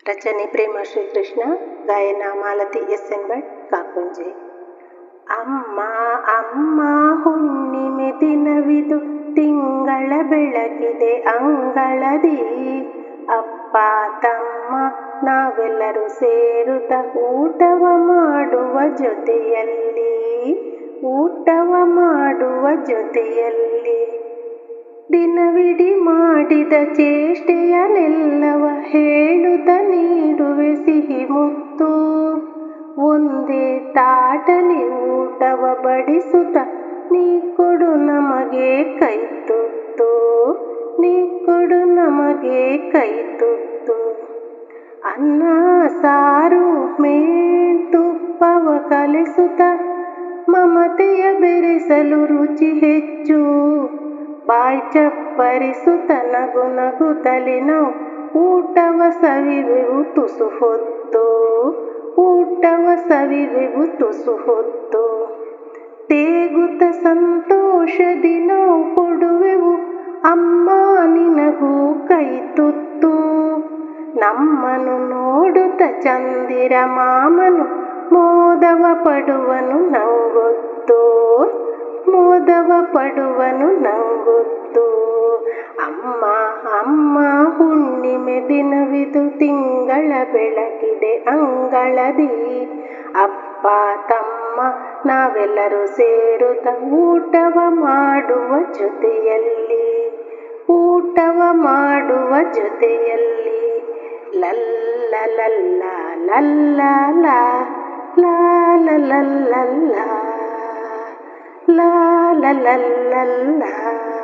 ರಚನೆ ಪ್ರೇಮ ಶ್ರೀಕೃಷ್ಣ, ಗಾಯನ ಮಾಲತಿ ಎಸ್.ಎನ್. ಭಟ್, ಕಾಕುಂಜೆ. ಅಮ್ಮ ಅಮ್ಮ ಹುಣ್ಣಿಮೆ ದಿನವಿದು, ತಿಂಗಳ ಬೆಳಕಿದೆ ಅಂಗಳದಿ. ಅಪ್ಪ ತಮ್ಮ ನಾವೆಲ್ಲರೂ ಸೇರುತ್ತ ಊಟವ ಮಾಡುವ ಜೊತೆಯಲ್ಲಿ, ಊಟವ ಮಾಡುವ ಜೊತೆಯಲ್ಲಿ. ದಿನವಿಡೀ ಮಾಡಿದ ಚೇಷ್ಟೆಯನ್ನೆಲ್ಲವ ಹೇಳುತ್ತ ನೀಡುವೆ ಸಿಹಿ ಮುತ್ತು. ಒಂದೇ ತಾಟಲಿ ಊಟವ ಬಡಿಸುತ್ತ ನೀ ಕೊಡು ನಮಗೆ ಕೈ ತುತ್ತು, ನೀ ಕೊಡು ನಮಗೆ ಕೈ ತುತ್ತು. ಅನ್ನ ಸಾರು ತುಪ್ಪವ ಕಲಿಸುತ್ತ ಮಮತೆಯ ಬೆರೆಸಲು ರುಚಿ ಹೆಚ್ಚು. ಬಾಯ್ ಚಪ್ಪರಿಸುತ್ತ ನಗು ನಗುತ್ತಲೇ ನಾವು ಊಟವ ಸವಿವೆವು ತುಸು ಹೊತ್ತು, ಊಟವ ಸವಿವೆವು ತುಸು ಹೊತ್ತು. ತೇಗುತ್ತ ಸಂತೋಷದಿ ನಾವು ಕೊಡುವೆವು ಅಮ್ಮ ನಿನಗೂ ಕೈ ತುತ್ತು. ನಮ್ಮನ್ನು ನೋಡುತ್ತ ಚಂದಿರ ಮಾಮನು ಮೋದವ ಪಡುವನು ನಂಗೊತ್ತು, ಮೋದವ ಪಡುವನು ನಂಗೊತ್ತು. ಅಮ್ಮ ಅಮ್ಮ ಹುಣ್ಣಿಮೆ ದಿನವಿದು, ತಿಂಗಳ ಬೆಳಕಿದೆ ಅಂಗಳದಿ. ಅಪ್ಪ ತಮ್ಮ ನಾವೆಲ್ಲರೂ ಸೇರುತ್ತ ಊಟವ ಮಾಡುವ ಜೊತೆಯಲ್ಲಿ, ಊಟವ ಮಾಡುವ ಜೊತೆಯಲ್ಲಿ. ಲಲ್ಲ ಲಲ್ಲ ಲಲ್ಲ ಲಾ ಲಾ ಲಲ್ಲ ಲಾ ಲಾ ಲಾ ಲಾ ಲಾ.